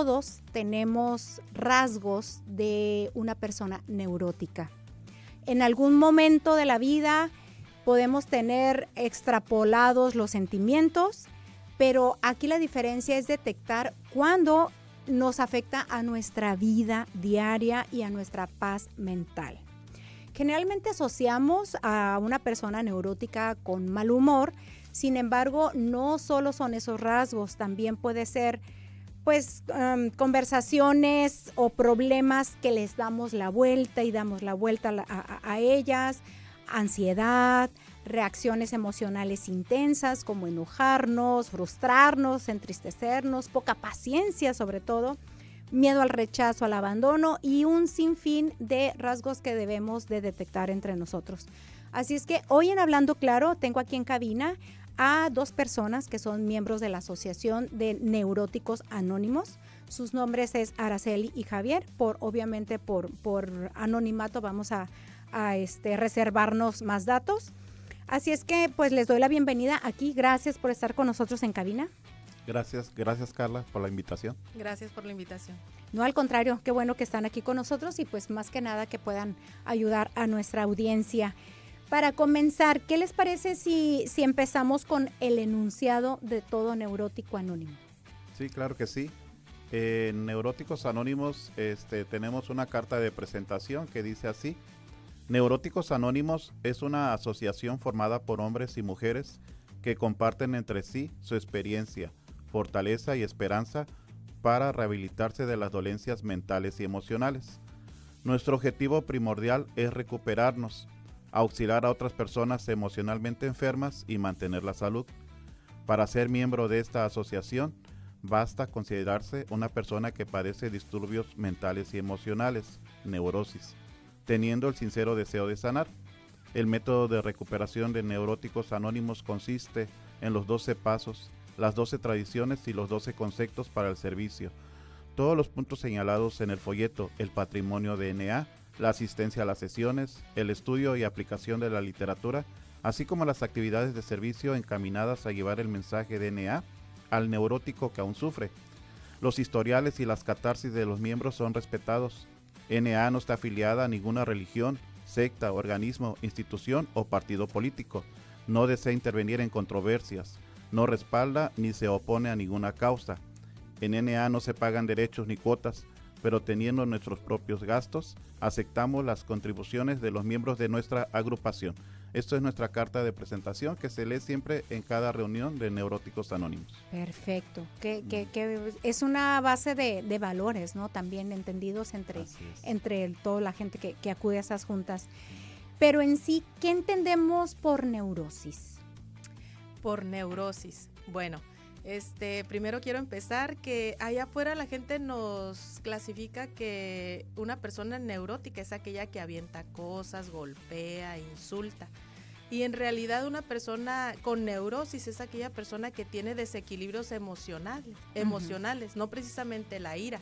todos tenemos rasgos de una persona neurótica. En algún momento de la vida podemos tener extrapolados los sentimientos, pero aquí la diferencia es detectar cuándo nos afecta a nuestra vida diaria y a nuestra paz mental. Generalmente asociamos a una persona neurótica con mal humor, sin embargo, no solo son esos rasgos, también puede ser conversaciones o problemas que les damos la vuelta y damos la vuelta a ellas, ansiedad, reacciones emocionales intensas como enojarnos, frustrarnos, entristecernos, poca paciencia sobre todo, miedo al rechazo, al abandono y un sinfín de rasgos que debemos de detectar entre nosotros. Así es que hoy en Hablando Claro tengo aquí en cabina a dos personas que son miembros de la Asociación de Neuróticos Anónimos. Sus nombres es Araceli y Javier. Obviamente por anonimato vamos a reservarnos más datos. Así es que pues les doy la bienvenida aquí. Gracias por estar con nosotros en cabina. Gracias Carla por la invitación. Gracias por la invitación. No, al contrario, qué bueno que están aquí con nosotros y pues más que nada que puedan ayudar a nuestra audiencia. Para comenzar, ¿qué les parece si empezamos con el enunciado de todo neurótico anónimo? Sí, claro que sí. En Neuróticos Anónimos tenemos una carta de presentación que dice así: Neuróticos Anónimos es una asociación formada por hombres y mujeres que comparten entre sí su experiencia, fortaleza y esperanza para rehabilitarse de las dolencias mentales y emocionales. Nuestro objetivo primordial es recuperarnos, auxiliar a otras personas emocionalmente enfermas y mantener la salud. Para ser miembro de esta asociación, basta considerarse una persona que padece disturbios mentales y emocionales, neurosis, teniendo el sincero deseo de sanar. El método de recuperación de Neuróticos Anónimos consiste en los 12 pasos, las 12 tradiciones y los 12 conceptos para el servicio. Todos los puntos señalados en el folleto El Patrimonio de NA, la asistencia a las sesiones, el estudio y aplicación de la literatura, así como las actividades de servicio encaminadas a llevar el mensaje de NA al neurótico que aún sufre. Los historiales y las catarsis de los miembros son respetados. NA no está afiliada a ninguna religión, secta, organismo, institución o partido político. No desea intervenir en controversias. No respalda ni se opone a ninguna causa. En NA no se pagan derechos ni cuotas, pero teniendo nuestros propios gastos, aceptamos las contribuciones de los miembros de nuestra agrupación. Esto es nuestra carta de presentación que se lee siempre en cada reunión de Neuróticos Anónimos. Perfecto, que es una base de valores, ¿no? También entendidos entre toda la gente que acude a esas juntas. Pero en sí, ¿qué entendemos por neurosis? Por neurosis, bueno, primero quiero empezar que allá afuera la gente nos clasifica que una persona neurótica es aquella que avienta cosas, golpea, insulta. Y en realidad una persona con neurosis es aquella persona que tiene desequilibrios emocionales, no precisamente la ira.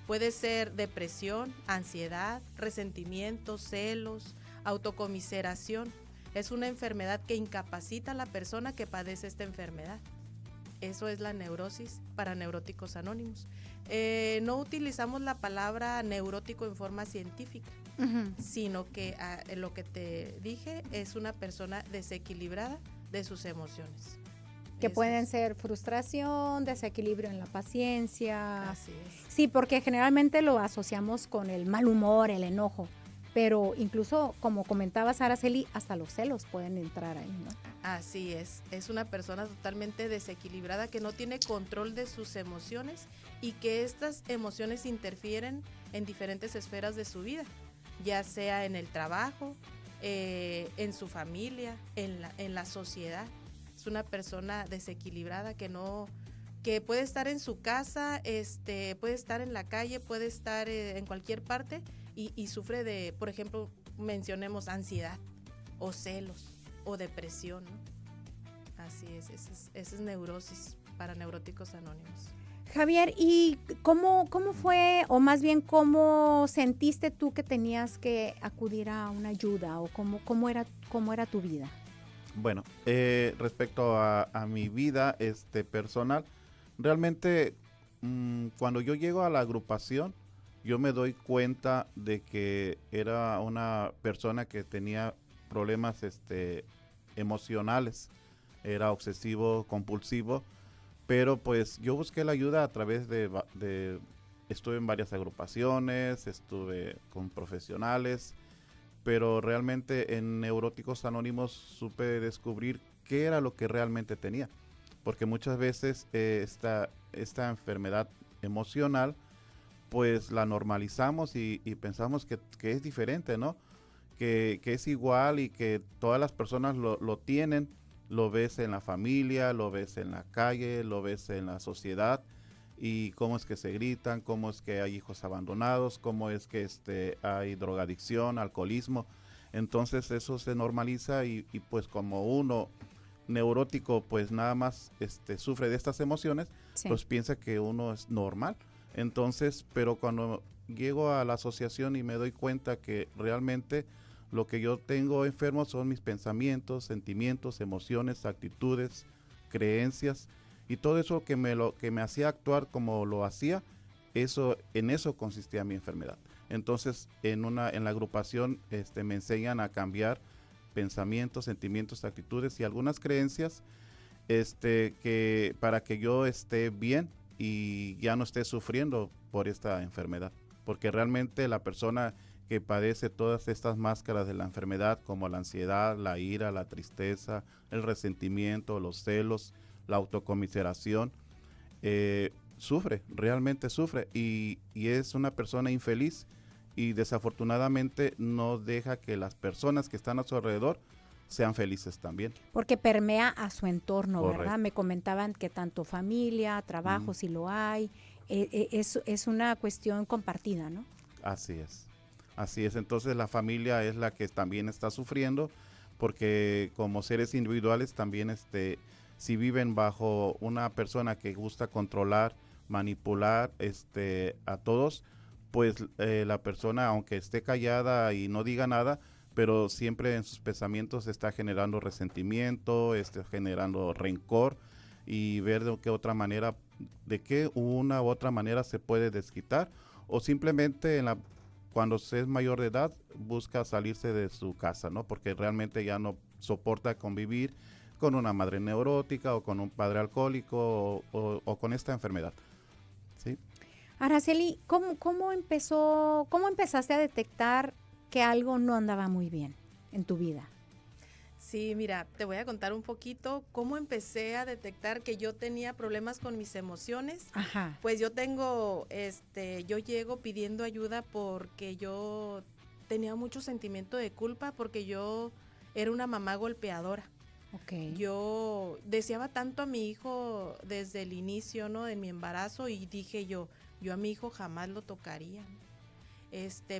Puede ser depresión, ansiedad, resentimiento, celos, autocomiseración. Es una enfermedad que incapacita a la persona que padece esta enfermedad. Eso es la neurosis para Neuróticos Anónimos. No utilizamos la palabra neurótico en forma científica, sino que lo que te dije es una persona desequilibrada de sus emociones. Que pueden ser frustración, desequilibrio en la paciencia. Así es. Sí, porque generalmente lo asociamos con el mal humor, el enojo. Pero incluso, como comentabas, Araceli, hasta los celos pueden entrar ahí, ¿no? Así es una persona totalmente desequilibrada que no tiene control de sus emociones y que estas emociones interfieren en diferentes esferas de su vida, ya sea en el trabajo, en su familia, en la sociedad. Es una persona desequilibrada que puede estar en su casa, puede estar en la calle, puede estar en cualquier parte y sufre de, por ejemplo, mencionemos ansiedad o celos o depresión, ¿no? Así esa es neurosis para Neuróticos Anónimos. Javier, ¿y cómo fue, o más bien cómo sentiste tú que tenías que acudir a una ayuda, o cómo era tu vida? Bueno, respecto a mi vida personal, realmente cuando yo llego a la agrupación, yo me doy cuenta de que era una persona que tenía problemas emocionales, era obsesivo, compulsivo, pero pues yo busqué la ayuda a través estuve en varias agrupaciones, estuve con profesionales, pero realmente en Neuróticos Anónimos supe descubrir qué era lo que realmente tenía, porque muchas veces esta enfermedad emocional pues la normalizamos y pensamos que es diferente, ¿no? Que es igual y que todas las personas lo tienen, lo ves en la familia, lo ves en la calle, lo ves en la sociedad, y cómo es que se gritan, cómo es que hay hijos abandonados, cómo es que hay drogadicción, alcoholismo. Entonces eso se normaliza y pues como uno neurótico pues nada más sufre de estas emociones, Sí. pues piensa que uno es normal. Entonces, pero cuando llego a la asociación y me doy cuenta que realmente lo que yo tengo enfermo son mis pensamientos, sentimientos, emociones, actitudes, creencias, y todo eso que me hacía actuar como lo hacía, en eso consistía mi enfermedad. Entonces, en la agrupación me enseñan a cambiar pensamientos, sentimientos, actitudes y algunas creencias, que para que yo esté bien y ya no esté sufriendo por esta enfermedad, porque realmente la persona que padece todas estas máscaras de la enfermedad, como la ansiedad, la ira, la tristeza, el resentimiento, los celos, la autocomiseración, sufre, realmente sufre, y es una persona infeliz, y desafortunadamente no deja que las personas que están a su alrededor sean felices también. Porque permea a su entorno, Correcto. ¿verdad? Me comentaban que tanto familia, trabajo, si lo hay, es una cuestión compartida, ¿no? Así es. Así es, entonces la familia es la que también está sufriendo, porque como seres individuales también si viven bajo una persona que gusta controlar, manipular a todos, pues la persona, aunque esté callada y no diga nada, pero siempre en sus pensamientos está generando resentimiento, está generando rencor, y ver de qué otra manera, de qué una u otra manera se puede desquitar, o simplemente cuando se es mayor de edad busca salirse de su casa, ¿no? Porque realmente ya no soporta convivir con una madre neurótica o con un padre alcohólico o con esta enfermedad, ¿sí? Araceli, ¿cómo empezaste a detectar que algo no andaba muy bien en tu vida? Sí, mira, te voy a contar un poquito cómo empecé a detectar que yo tenía problemas con mis emociones. Ajá. Pues yo yo llego pidiendo ayuda porque yo tenía mucho sentimiento de culpa porque yo era una mamá golpeadora. Okay. Yo deseaba tanto a mi hijo desde el inicio, ¿no? De mi embarazo, y dije yo a mi hijo jamás lo tocaría, ¿no?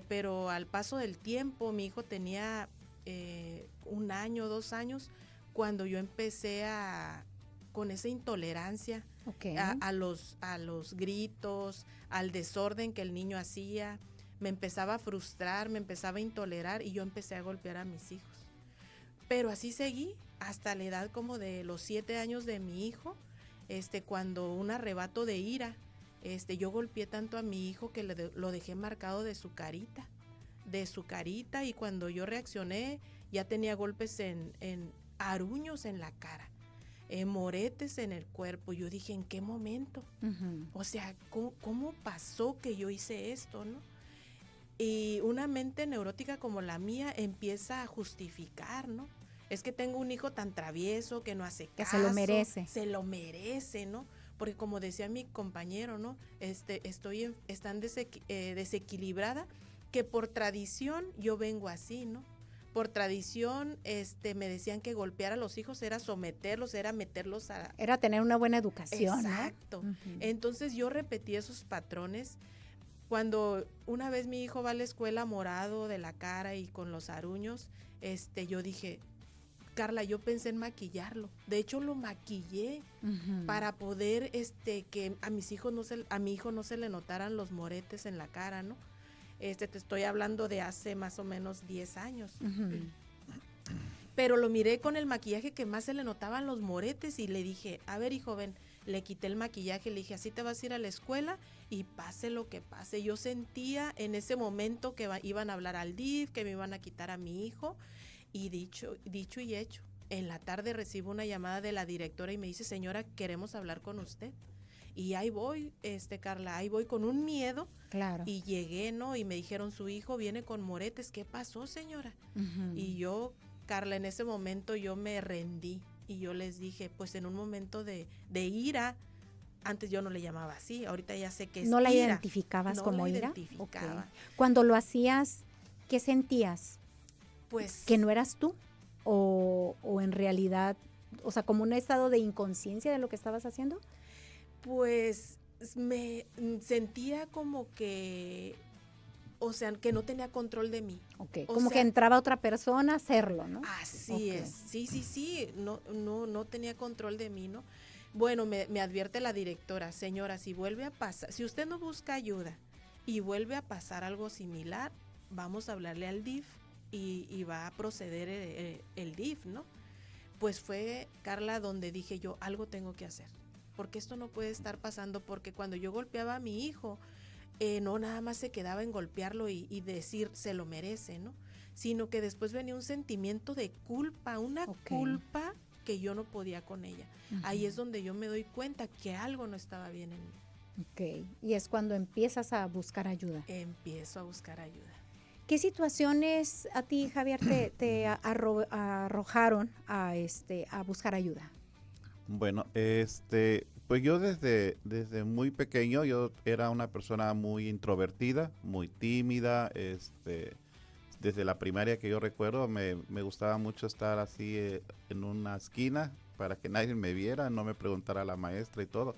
Pero al paso del tiempo, mi hijo tenía 1 año, 2 años, cuando yo empecé con esa intolerancia, Okay. a los gritos, al desorden que el niño hacía. Me empezaba a frustrar, me empezaba a intolerar, y yo empecé a golpear a mis hijos. Pero así seguí hasta la edad como de los 7 años de mi hijo, cuando un arrebato de ira, yo golpeé tanto a mi hijo que lo dejé marcado de su carita, y cuando yo reaccioné ya tenía golpes en aruños en la cara, moretes en el cuerpo. Yo dije, ¿en qué momento? Uh-huh. O sea, ¿cómo pasó que yo hice esto, no? Y una mente neurótica como la mía empieza a justificar, ¿no? Es que tengo un hijo tan travieso que no hace caso. Que se lo merece. Se lo merece, ¿no? Porque como decía mi compañero, ¿no? Están desequilibrada, que por tradición yo vengo así, ¿no? Por tradición, me decían que golpear a los hijos era someterlos, era meterlos a... Era tener una buena educación, Exacto. ¿no? Uh-huh. Entonces yo repetí esos patrones. Cuando una vez mi hijo va a la escuela morado de la cara y con los aruños, yo dije, Carla, yo pensé en maquillarlo. De hecho, lo maquillé Uh-huh. para poder que a mi hijo no se le notaran los moretes en la cara, ¿no? Te estoy hablando de hace más o menos 10 años. Uh-huh. Pero lo miré con el maquillaje que más se le notaban los moretes y le dije, a ver, hijo, ven, le quité el maquillaje, le dije, así te vas a ir a la escuela y pase lo que pase. Yo sentía en ese momento que iban a hablar al DIF, que me iban a quitar a mi hijo, y dicho y hecho. En la tarde recibo una llamada de la directora y me dice, señora, queremos hablar con usted. Y ahí voy, Carla, ahí voy con un miedo. Claro. Y llegué, ¿no? Y me dijeron, su hijo viene con moretes. ¿Qué pasó, señora? Y yo, Carla, en ese momento yo me rendí. Y yo les dije, pues en un momento de ira, antes yo no le llamaba así, ahorita ya sé que es ¿No la ira. identificabas como ira? Identificaba. Okay. Cuando lo hacías, ¿qué sentías? Pues... ¿Que no eras tú? ¿O en realidad, o sea, como un estado de inconsciencia de lo que estabas haciendo? Pues me sentía como que, o sea, que no tenía control de mí. Okay. Como que entraba otra persona a hacerlo, ¿no? Así es, sí, no tenía control de mí, ¿no? Bueno, me advierte la directora, señora, si vuelve a pasar, si usted no busca ayuda y vuelve a pasar algo similar, vamos a hablarle al DIF y va a proceder el DIF, ¿no? Pues fue, Carla, donde dije yo, algo tengo que hacer, porque esto no puede estar pasando, porque cuando yo golpeaba a mi hijo, no nada más se quedaba en golpearlo y decir se lo merece, ¿no? Sino que después venía un sentimiento de culpa, una culpa que yo no podía con ella. Ahí es donde yo me doy cuenta que algo no estaba bien en mí. Ok, y es cuando empiezas a buscar ayuda. Empiezo a buscar ayuda. ¿Qué situaciones a ti, Javier, te arrojaron a buscar ayuda? Bueno, pues yo desde muy pequeño yo era una persona muy introvertida, muy tímida, desde la primaria que yo recuerdo me gustaba mucho estar así en una esquina para que nadie me viera, no me preguntara la maestra y todo,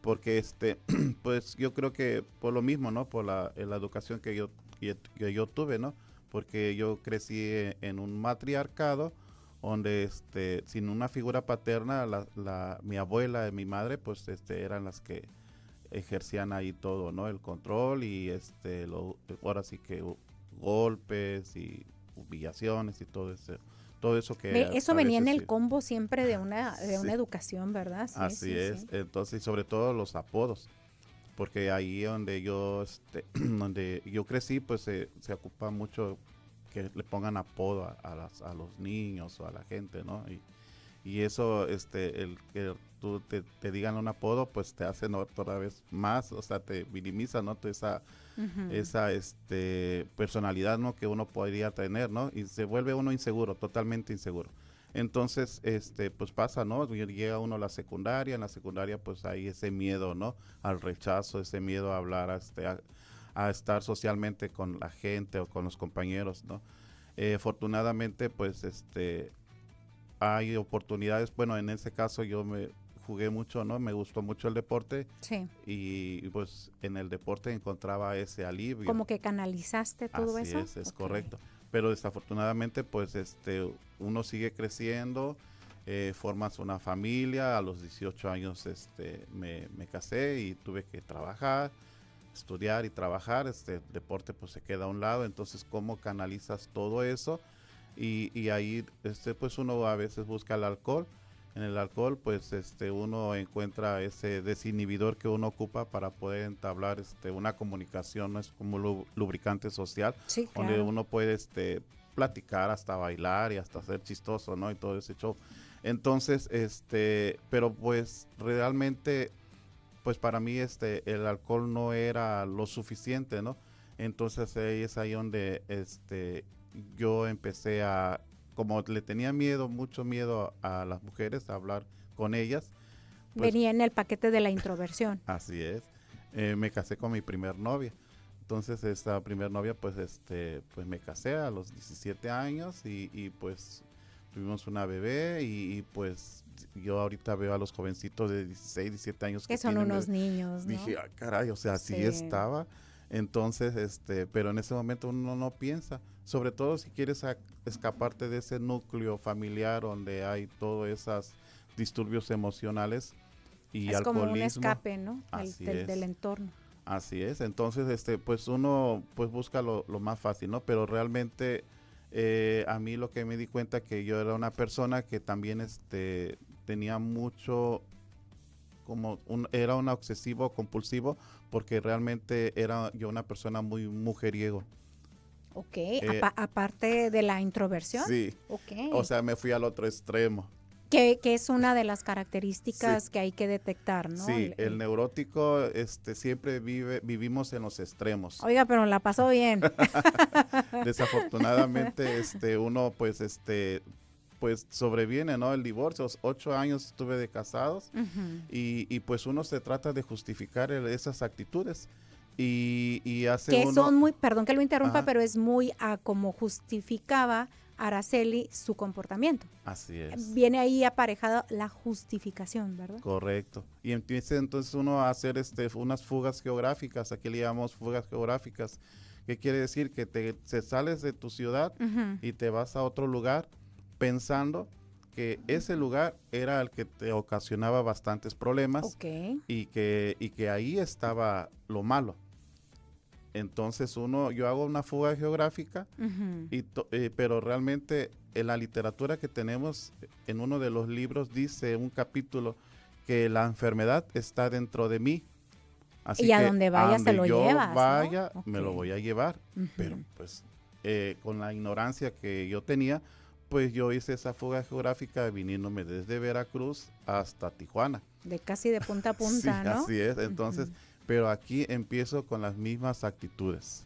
porque pues yo creo que por lo mismo, ¿no? Por la educación que yo tuve, ¿no? Porque yo crecí en un matriarcado donde sin una figura paterna, mi abuela y mi madre, pues eran las que ejercían ahí todo, ¿no? El control y ahora sí que golpes y humillaciones y todo eso que eso venía en el combo siempre de una educación, ¿verdad? Sí, así es. Sí. Entonces, sobre todo los apodos, porque ahí donde yo crecí, pues se ocupa mucho que le pongan apodo a los niños o a la gente, ¿no? Y eso, el que tú te digan un apodo, pues te hace, ¿no?, toda vez más, o sea, te minimiza, ¿no?, esa personalidad, ¿no?, que uno podría tener, ¿no? Y se vuelve uno inseguro, totalmente inseguro. Entonces, pues pasa, ¿no? Llega uno a la secundaria, en la secundaria pues hay ese miedo, ¿no?, al rechazo, ese miedo a hablar, a estar socialmente con la gente o con los compañeros, ¿no? Afortunadamente, pues, hay oportunidades. Bueno, en ese caso yo me jugué mucho, ¿no? Me gustó mucho el deporte. Sí. Y pues en el deporte encontraba ese alivio. Como que canalizaste todo eso. Así es correcto. Pero desafortunadamente, pues, uno sigue creciendo, formas una familia. A los 18 años, me casé y tuve que trabajar, estudiar y trabajar. El deporte pues se queda a un lado. Entonces, ¿cómo canalizas todo eso? Y ahí pues uno a veces busca el alcohol. En el alcohol pues uno encuentra ese desinhibidor que uno ocupa para poder entablar una comunicación, no es como lubricante social, sí, claro, donde uno puede platicar, hasta bailar y hasta ser chistoso, ¿no? Y todo ese show. Entonces, pero pues realmente pues para mí el alcohol no era lo suficiente, ¿no? Entonces ahí es ahí donde yo empecé como le tenía mucho miedo a las mujeres, a hablar con ellas. Pues, venía en el paquete de la introversión. Así es. Me casé con mi primer novia. Entonces esta primer novia pues pues me casé a los 17 años y pues tuvimos una bebé y pues yo ahorita veo a los jovencitos de 16, 17 años que son unos niños, ¿no? Dije, ah, caray, o sea, sí estaba. Entonces, pero en ese momento uno no piensa, sobre todo si quieres escaparte de ese núcleo familiar donde hay todos esos disturbios emocionales y es alcoholismo. Como un escape, ¿no? Del entorno. Así es, entonces, pues uno pues busca lo más fácil, ¿no? Pero realmente a mí lo que me di cuenta que yo era una persona que también tenía mucho era un obsesivo compulsivo porque realmente era yo una persona muy mujeriego. Ok, aparte de la introversión. Sí, okay. O sea, me fui al otro extremo. Que es una de las características que hay que detectar, ¿no? Sí, el neurótico siempre vivimos en los extremos. Oiga, pero la pasó bien. Desafortunadamente, uno pues sobreviene, ¿no? El divorcio, 8 años estuve de casados y pues uno se trata de justificar esas actitudes y hace que uno... son muy, perdón que lo interrumpa, pero es muy a como justificaba Araceli su comportamiento. Así es. Viene ahí aparejada la justificación, ¿verdad? Correcto. Y empieza entonces uno a hacer unas fugas geográficas, aquí le llamamos fugas geográficas. ¿Qué quiere decir? Que se sales de tu ciudad y te vas a otro lugar pensando que ese lugar era el que te ocasionaba bastantes problemas y que ahí estaba lo malo. Entonces yo hago una fuga geográfica, pero realmente en la literatura que tenemos, en uno de los libros dice un capítulo que la enfermedad está dentro de mí. Así y a donde vayas te lo llevas, vaya, ¿no? me lo voy a llevar. Pero pues con la ignorancia que yo tenía, pues yo hice esa fuga geográfica viniéndome desde Veracruz hasta Tijuana. Casi de punta a punta, sí, ¿no? Así es, entonces... Pero aquí empiezo con las mismas actitudes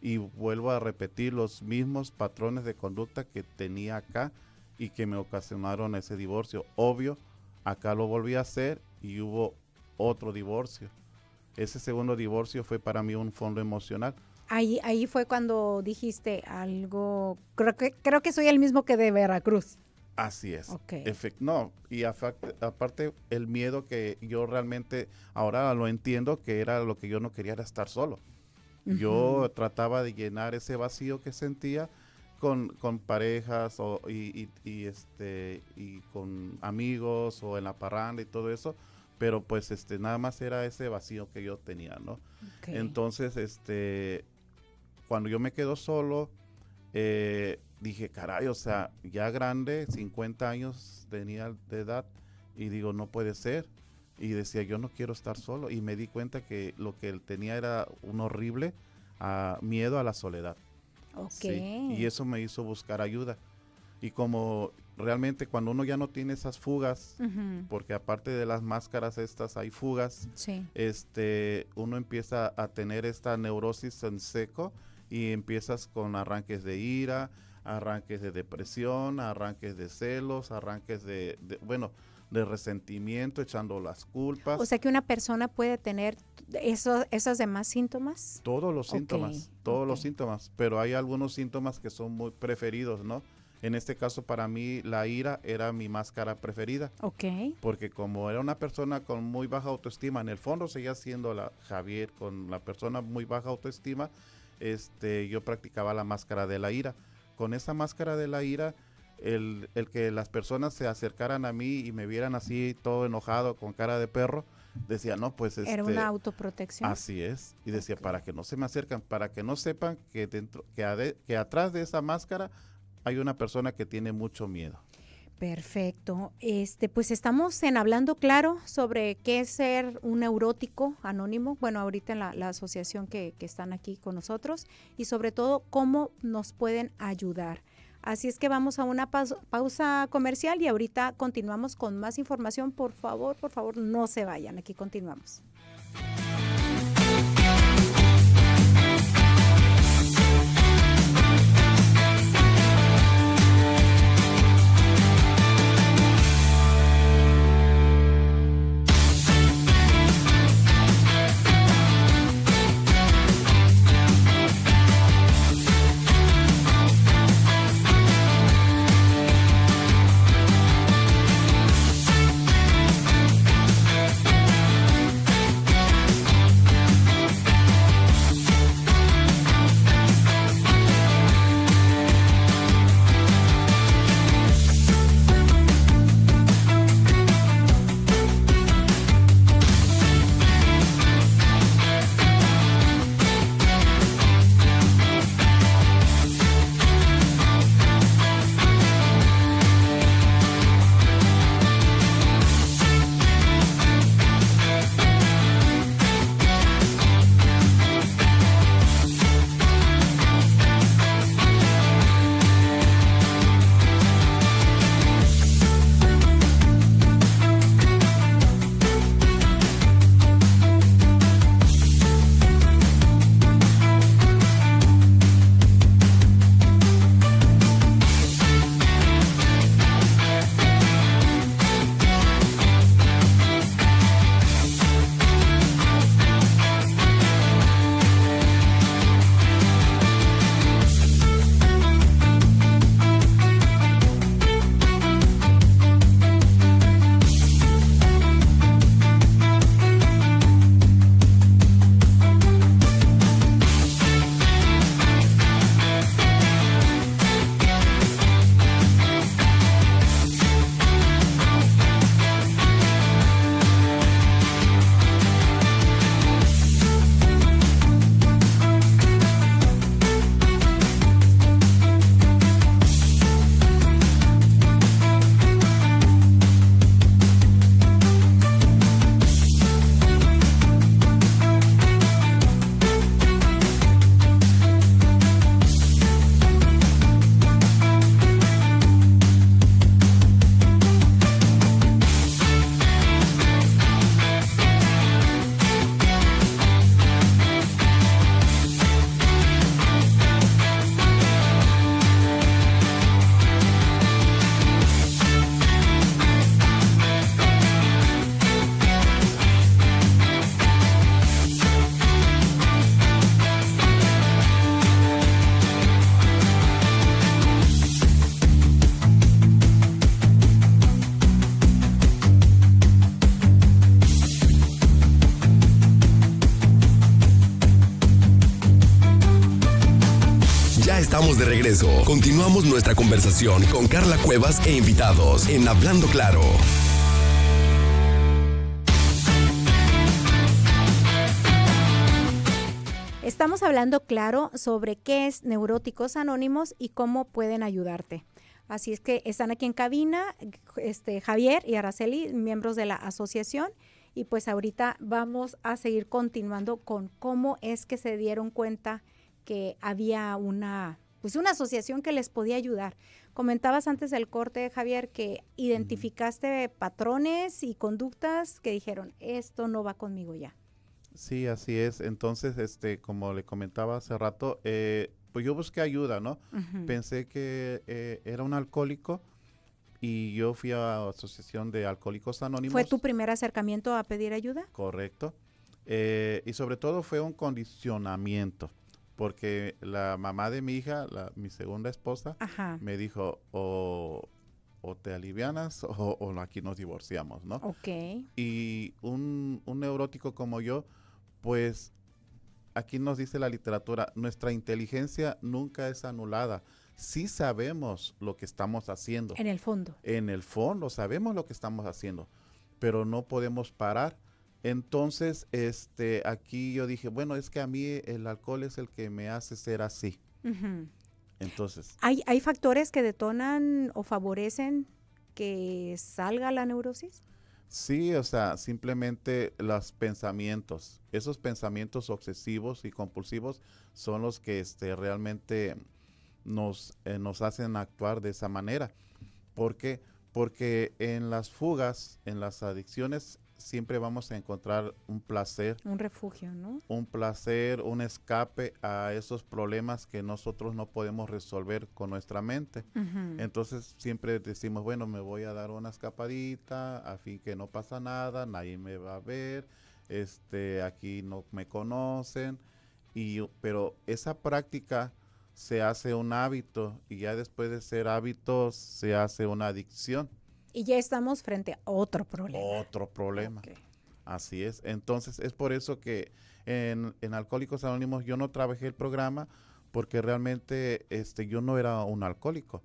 y vuelvo a repetir los mismos patrones de conducta que tenía acá y que me ocasionaron ese divorcio. Obvio, acá lo volví a hacer y hubo otro divorcio. Ese segundo divorcio fue para mí un fondo emocional. Ahí fue cuando dijiste algo, creo que soy el mismo que de Veracruz. Así es. Okay. No, y aparte el miedo que yo realmente ahora lo entiendo que era lo que yo no quería, era estar solo. Yo trataba de llenar ese vacío que sentía con parejas y con amigos o en la parranda y todo eso, pero pues nada más era ese vacío que yo tenía, ¿no? Okay. Entonces, cuando yo me quedo solo, dije, caray, o sea, ya grande, 50 años tenía de edad, y digo, no puede ser. Y decía, yo no quiero estar solo. Y me di cuenta que lo que él tenía era un horrible miedo a la soledad. Okay. ¿Sí? Y eso me hizo buscar ayuda. Y como realmente cuando uno ya no tiene esas fugas, porque aparte de las máscaras estas hay fugas, uno empieza a tener esta neurosis en seco y empiezas con arranques de ira, arranques de depresión, arranques de celos, arranques de resentimiento, echando las culpas. O sea que una persona puede tener esos demás síntomas. Todos los síntomas, los síntomas, pero hay algunos síntomas que son muy preferidos, ¿no? En este caso para mí la ira era mi máscara preferida. Porque como era una persona con muy baja autoestima, en el fondo seguía siendo Javier con la persona muy baja autoestima, yo practicaba la máscara de la ira. Con esa máscara de la ira, el que las personas se acercaran a mí y me vieran así todo enojado, con cara de perro, decía, no, pues era una autoprotección. Así es. Y decía, para que no se me acercan, para que no sepan que atrás de esa máscara hay una persona que tiene mucho miedo. Perfecto. Pues estamos hablando claro sobre qué es ser un neurótico anónimo, bueno, ahorita en la asociación que están aquí con nosotros, y sobre todo cómo nos pueden ayudar. Así es que vamos a una pausa comercial y ahorita continuamos con más información. Por favor, no se vayan, aquí continuamos. estamos de regreso. Continuamos nuestra conversación con Carla Cuevas e invitados en Hablando Claro. Estamos hablando, claro, sobre qué es Neuróticos Anónimos y cómo pueden ayudarte. Así es que están aquí en cabina Javier y Araceli, miembros de la asociación, y pues ahorita vamos a seguir continuando con cómo es que se dieron cuenta que había una asociación que les podía ayudar. Comentabas antes del corte, Javier, que identificaste patrones y conductas que dijeron, esto no va conmigo ya. Sí, así es. Entonces, como le comentaba hace rato, pues yo busqué ayuda, ¿no? Uh-huh. Pensé que era un alcohólico y yo fui a la Asociación de Alcohólicos Anónimos. ¿Fue tu primer acercamiento a pedir ayuda? Correcto. Y sobre todo fue un condicionamiento, porque la mamá de mi hija, mi segunda esposa, Ajá. me dijo, o te alivianas o aquí nos divorciamos, ¿no? Ok. Y un neurótico como yo, pues aquí nos dice la literatura, nuestra inteligencia nunca es anulada. Sí sabemos lo que estamos haciendo. En el fondo. En el fondo sabemos lo que estamos haciendo, pero no podemos parar. Entonces, aquí yo dije, bueno, es que a mí el alcohol es el que me hace ser así. Uh-huh. Entonces. ¿Hay factores que detonan o favorecen que salga la neurosis? Sí, o sea, simplemente los pensamientos, esos pensamientos obsesivos y compulsivos son los que realmente nos hacen actuar de esa manera. ¿Por qué? Porque en las fugas, en las adicciones, siempre vamos a encontrar un placer. Un refugio, ¿no? Un placer, un escape a esos problemas que nosotros no podemos resolver con nuestra mente. Uh-huh. Entonces siempre decimos, bueno, me voy a dar una escapadita, a fin que no pasa nada, nadie me va a ver, aquí no me conocen, pero esa práctica se hace un hábito y ya después de ser hábito se hace una adicción. Y ya estamos frente a otro problema. Otro problema. Okay. Así es. Entonces es por eso que en Alcohólicos Anónimos yo no trabajé el programa porque realmente yo no era un alcohólico.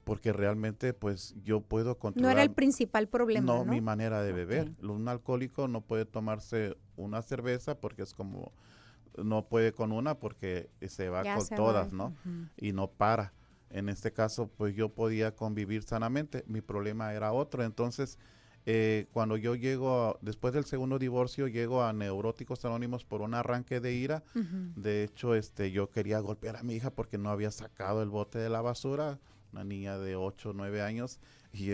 Porque realmente pues yo puedo controlar. No era el principal problema, ¿no? Mi manera de beber. Okay. Un alcohólico no puede tomarse una cerveza porque es como, no puede con una porque se va Ya con se todas, va. ¿no? Uh-huh. Y no para. En este caso, pues yo podía convivir sanamente. Mi problema era otro. Entonces, cuando yo después del segundo divorcio, llego a Neuróticos Anónimos por un arranque de ira. Uh-huh. De hecho, yo quería golpear a mi hija porque no había sacado el bote de la basura. Una niña de 8 o 9 años. Y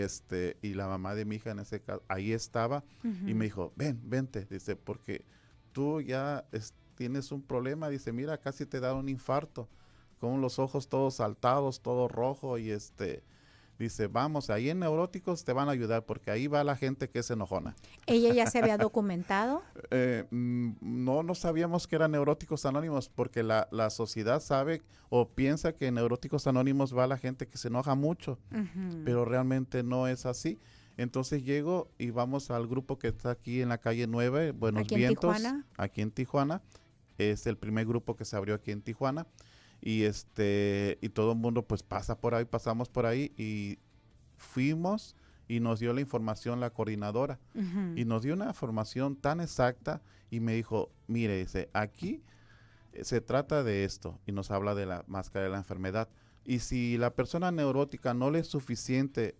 la mamá de mi hija en ese caso, ahí estaba. Uh-huh. Y me dijo, vente. Dice, porque tú ya tienes un problema. Dice, mira, casi te da un infarto. Con los ojos todos saltados, todo rojo, y dice, vamos, ahí en Neuróticos te van a ayudar, porque ahí va la gente que es enojona. ¿Ella ya se había documentado? No sabíamos que eran Neuróticos Anónimos, porque la sociedad sabe o piensa que en Neuróticos Anónimos va la gente que se enoja mucho, Uh-huh. pero realmente no es así. Entonces llego y vamos al grupo que está aquí en la calle 9, Buenos ¿Aquí en Vientos, Tijuana? Aquí en Tijuana. Es el primer grupo que se abrió aquí en Tijuana. Y todo el mundo pues pasamos por ahí y fuimos y nos dio la información la coordinadora. Uh-huh. Y nos dio una información tan exacta y me dijo, mire, dice, aquí se trata de esto, y nos habla de la máscara de la enfermedad. Y si la persona neurótica no le es suficiente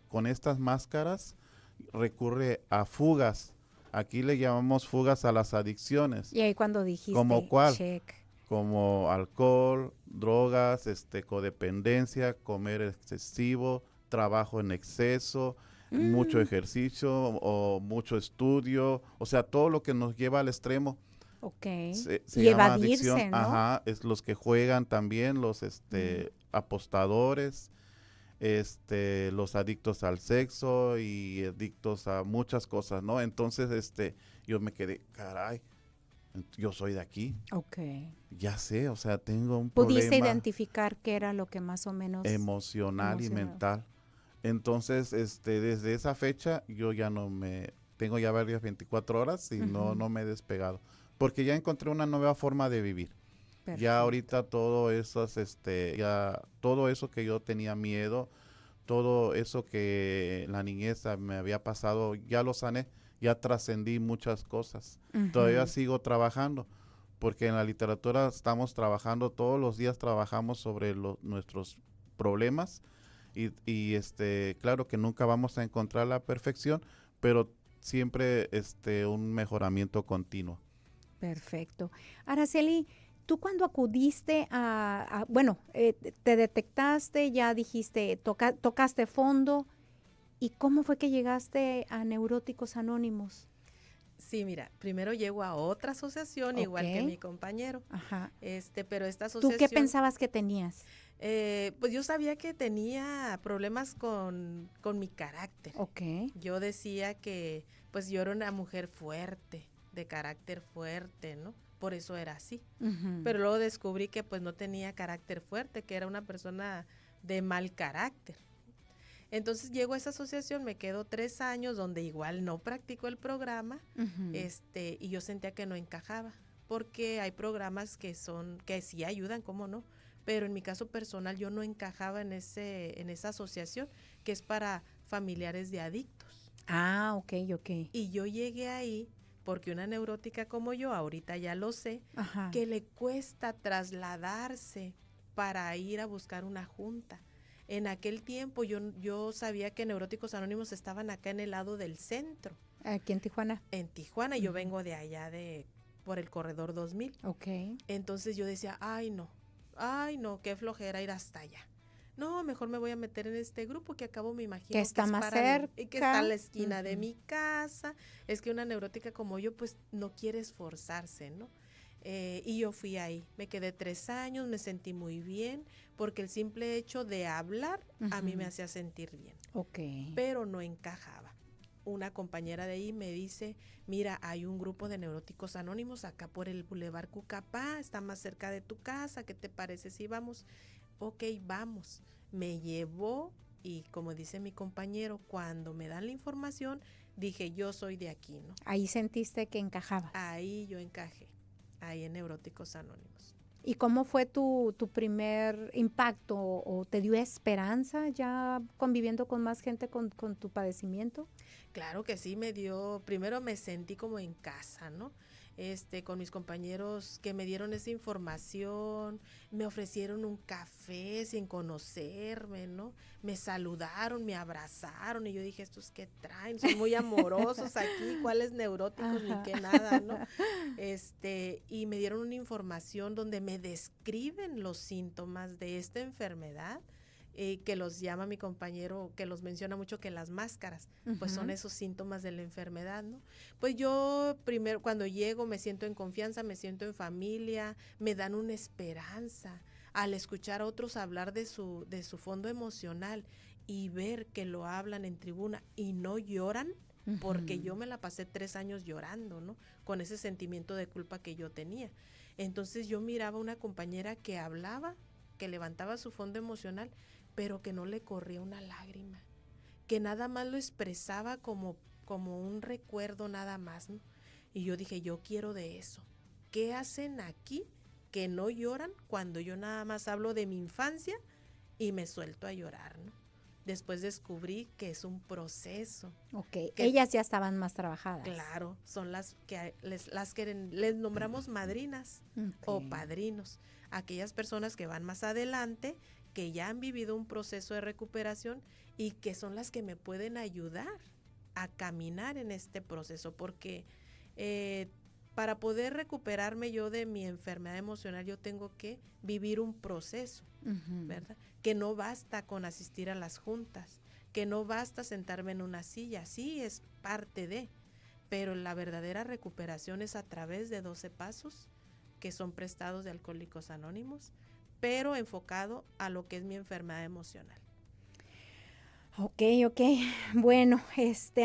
con estas máscaras, recurre a fugas. Aquí le llamamos fugas a las adicciones. Y ahí cuando dijiste, ¿Como cuál? check. Como alcohol, drogas, codependencia, comer excesivo, trabajo en exceso, mucho ejercicio o mucho estudio, o sea, todo lo que nos lleva al extremo. Ok. Se Y llama evadirse, adicción. ¿no? Ajá, es los que juegan también, los apostadores, los adictos al sexo y adictos a muchas cosas, ¿no? Entonces, yo me quedé, caray, yo soy de aquí. Ok. Ya sé, o sea, tengo un ¿Pudiste problema identificar qué era lo que más o menos? emocional y mental. Entonces, desde esa fecha, yo ya tengo ya varias 24 horas y no me he despegado. Porque ya encontré una nueva forma de vivir. Perfecto. Ya ahorita todo esas, ya todo eso que yo tenía miedo, todo eso que la niñez me había pasado, ya lo sané, ya trascendí muchas cosas. Todavía Ujú. sigo trabajando, porque en la literatura estamos trabajando, todos los días trabajamos sobre nuestros problemas y claro que nunca vamos a encontrar la perfección, pero siempre un mejoramiento continuo. Perfecto. Araceli, tú cuando acudiste bueno, te detectaste, ya dijiste, tocaste fondo, ¿y cómo fue que llegaste a Neuróticos Anónimos? Sí, mira, primero llego a otra asociación, Ok. igual que mi compañero, Ajá. pero esta ¿Tú qué asociación, pensabas que tenías? pues yo sabía que tenía problemas con mi carácter. Ok. Yo decía que pues yo era una mujer fuerte, de carácter fuerte, ¿no? Por eso era así. Ujú. Pero luego descubrí que pues no tenía carácter fuerte, que era una persona de mal carácter. Entonces llego a esa asociación, me quedo 3 años donde igual no practico el programa, Ujú. y yo sentía que no encajaba, porque hay programas que sí ayudan, cómo no, pero en mi caso personal yo no encajaba en esa asociación que es para familiares de adictos. Ah, ok. Y yo llegué ahí porque una neurótica como yo, ahorita ya lo sé, Ajá. que le cuesta trasladarse para ir a buscar una junta. En aquel tiempo yo sabía que Neuróticos Anónimos estaban acá en el lado del centro, Aquí en Tijuana. en Tijuana, y yo Ujú. vengo de allá por el corredor 2000. Ok. Entonces yo decía, ay no, qué flojera ir hasta allá. No, mejor me voy a meter en este grupo que acabo me imagino Que está es más y que está a cerca. la esquina de Ujú. mi casa. Es que una neurótica como yo pues no quiere esforzarse, ¿no? Y yo fui ahí, me quedé 3 años, me sentí muy bien, porque el simple hecho de hablar a mí me Ujú. hacía sentir bien, Ok. pero no encajaba. Una compañera de ahí me dice, mira, hay un grupo de neuróticos anónimos acá por el Boulevard Cucapá, está más cerca de tu casa, ¿qué te parece si vamos? Ok, vamos. Me llevó y como dice mi compañero, cuando me dan la información, dije, yo soy de aquí, ¿no? Ahí sentiste que encajabas. Ahí yo encajé, ahí en Neuróticos Anónimos. ¿Y cómo fue tu primer impacto o te dio esperanza ya conviviendo con más gente con tu padecimiento? Claro que sí, primero me sentí como en casa, ¿no? Con mis compañeros que me dieron esa información, me ofrecieron un café sin conocerme, ¿no? Me saludaron, me abrazaron y yo dije, ¿estos qué traen? Son muy amorosos aquí, ¿cuáles neuróticos ni Ajá. qué nada, ¿no? Y me dieron una información donde me describen los síntomas de esta enfermedad, que los llama mi compañero, que los menciona mucho, que las máscaras, pues son Ujú. esos síntomas de la enfermedad, ¿no? Pues yo primero cuando llego me siento en confianza, me siento en familia, me dan una esperanza al escuchar a otros hablar de su fondo emocional y ver que lo hablan en tribuna y no lloran, porque Ujú. yo me la pasé 3 años llorando, ¿no? Con ese sentimiento de culpa que yo tenía. Entonces yo miraba a una compañera que hablaba, que levantaba su fondo emocional, pero que no le corría una lágrima, que nada más lo expresaba como un recuerdo nada más, ¿no? Y yo dije, yo quiero de eso. ¿Qué hacen aquí que no lloran cuando yo nada más hablo de mi infancia y me suelto a llorar, ¿no? Después descubrí que es un proceso. Ok, Que, ellas ya estaban más trabajadas. claro, son las que les nombramos madrinas o Ok. padrinos, aquellas personas que van más adelante, que ya han vivido un proceso de recuperación y que son las que me pueden ayudar a caminar en este proceso, porque para poder recuperarme yo de mi enfermedad emocional, yo tengo que vivir un proceso, Ujú. ¿verdad? Que no basta con asistir a las juntas, que no basta sentarme en una silla, sí es parte de, pero la verdadera recuperación es a través de 12 pasos que son prestados de Alcohólicos Anónimos, pero enfocado a lo que es mi enfermedad emocional. Ok. Bueno,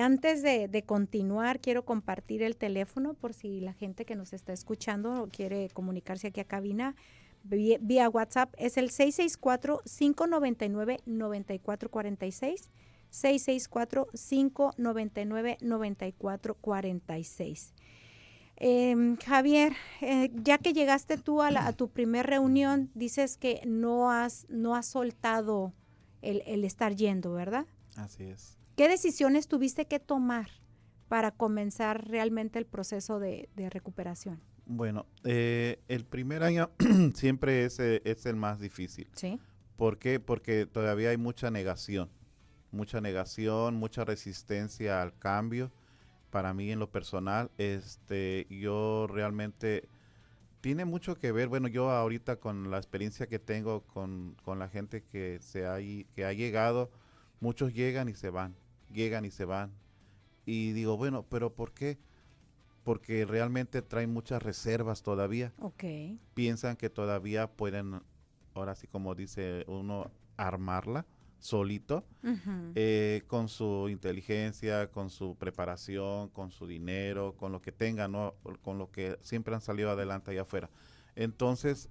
antes de continuar, quiero compartir el teléfono por si la gente que nos está escuchando quiere comunicarse aquí a cabina vía WhatsApp. Es el 664-599-9446. 664-599-9446. Javier, ya que llegaste tú a tu primer reunión, dices que no has soltado el estar yendo, ¿verdad? Así es. ¿Qué decisiones tuviste que tomar para comenzar realmente el proceso de recuperación? Bueno, el primer año siempre es el más difícil. Sí. ¿Por qué? Porque todavía hay mucha negación, mucha resistencia al cambio. Para mí en lo personal, yo realmente tiene mucho que ver, bueno, yo ahorita con la experiencia que tengo con la gente que ha llegado, muchos llegan y se van. Y digo, bueno, pero ¿por qué? Porque realmente traen muchas reservas todavía. Ok. Piensan que todavía pueden, ahora sí como dice uno, armarla solito, Ujú. con su inteligencia, con su preparación, con su dinero, con lo que tengan, ¿no? Con lo que siempre han salido adelante allá afuera. Entonces,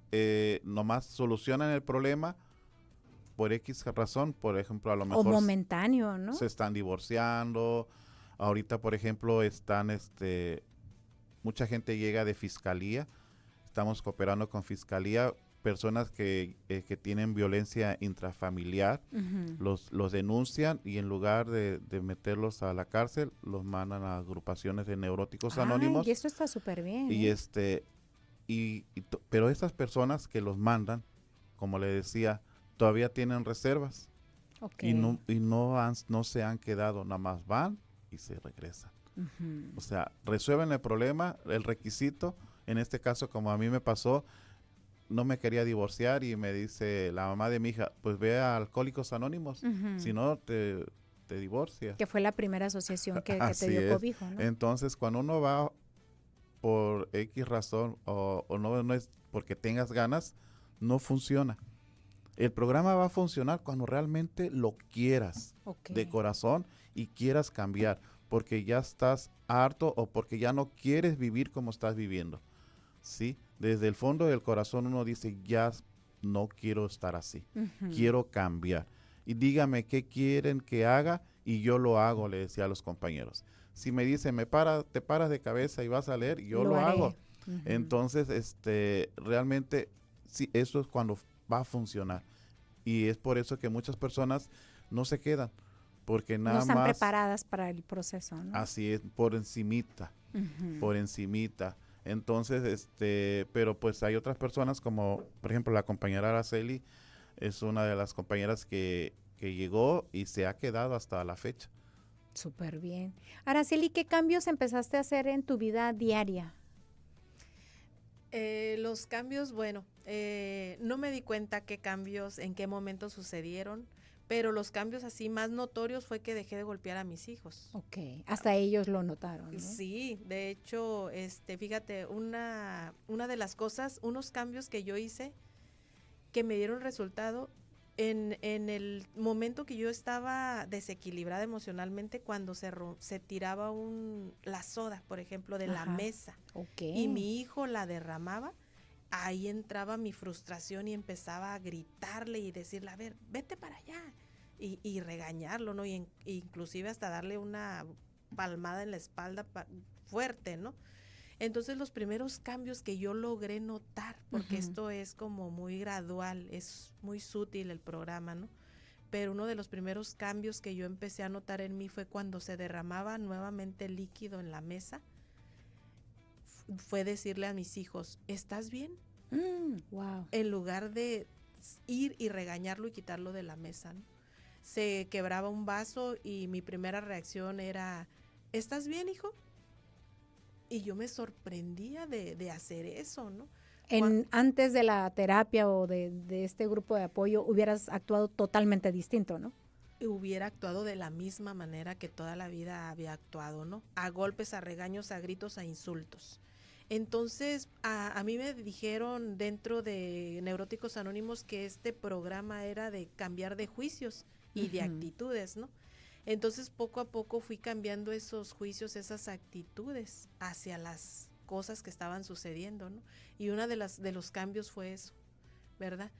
nomás solucionan el problema por X razón, por ejemplo, a lo O mejor momentáneo, ¿no? se están divorciando. Ahorita, por ejemplo, mucha gente llega de fiscalía. Estamos cooperando con fiscalía, personas que tienen violencia intrafamiliar, Ujú. los denuncian y en lugar de meterlos a la cárcel, los mandan a agrupaciones de neuróticos Ay, y anónimos. eso está súper bien, Y ¿eh? pero esas personas que los mandan, como le decía, todavía tienen reservas Ok. no se han quedado, nada más van y se regresan. Ujú. O sea, resuelven el problema, el requisito. En este caso, como a mí me pasó, no me quería divorciar y me dice la mamá de mi hija, pues ve a Alcohólicos Anónimos, Ujú. si no te divorcia. Que fue la primera asociación que te Así dio es. cobijo, ¿no? Entonces, cuando uno va por X razón o no es porque tengas ganas, no funciona. El programa va a funcionar cuando realmente lo quieras Ok. de corazón y quieras cambiar, porque ya estás harto o porque ya no quieres vivir como estás viviendo. ¿Sí? Desde el fondo del corazón uno dice, ya no quiero estar así, Ujú. quiero cambiar. Y dígame qué quieren que haga y yo lo hago, le decía a los compañeros. Si me dicen, te paras de cabeza y vas a leer, yo lo haré. hago. Ujú. Entonces, realmente, sí, eso es cuando va a funcionar. Y es por eso que muchas personas no se quedan, porque No nada están más, preparadas para el proceso, ¿no? así es, por encimita, Ujú. por encimita. Entonces, pero pues hay otras personas como, por ejemplo, la compañera Araceli es una de las compañeras que llegó y se ha quedado hasta la fecha. Súper bien. Araceli, ¿qué cambios empezaste a hacer en tu vida diaria? Los cambios, bueno, no me di cuenta qué cambios, en qué momento sucedieron, pero los cambios así más notorios fue que dejé de golpear a mis hijos. Ok, hasta ellos lo notaron, ¿no? Sí, de hecho, fíjate, una de las cosas, unos cambios que yo hice que me dieron resultado en el momento que yo estaba desequilibrada emocionalmente, cuando se tiraba la soda, por ejemplo, de la Ajá. mesa, Ok. y mi hijo la derramaba, ahí entraba mi frustración y empezaba a gritarle y decirle, a ver, vete para allá, y regañarlo, ¿no? Inclusive hasta darle una palmada en la espalda fuerte, ¿no? Entonces los primeros cambios que yo logré notar, porque Ujú. esto es como muy gradual, es muy sutil el programa, ¿no? Pero uno de los primeros cambios que yo empecé a notar en mí fue cuando se derramaba nuevamente líquido en la mesa, fue decirle a mis hijos, ¿estás bien? Wow. En lugar de ir y regañarlo y quitarlo de la mesa, ¿no? Se quebraba un vaso y mi primera reacción era, ¿estás bien, hijo? Y yo me sorprendía de hacer eso, ¿no? Antes de la terapia o de este grupo de apoyo, hubieras actuado totalmente distinto, ¿no? Hubiera actuado de la misma manera que toda la vida había actuado, ¿no? A golpes, a regaños, a gritos, a insultos. Entonces, a mí me dijeron dentro de Neuróticos Anónimos que este programa era de cambiar de juicios y de actitudes, ¿no? Entonces, poco a poco fui cambiando esos juicios, esas actitudes hacia las cosas que estaban sucediendo, ¿no? Y una de los cambios fue eso, ¿verdad?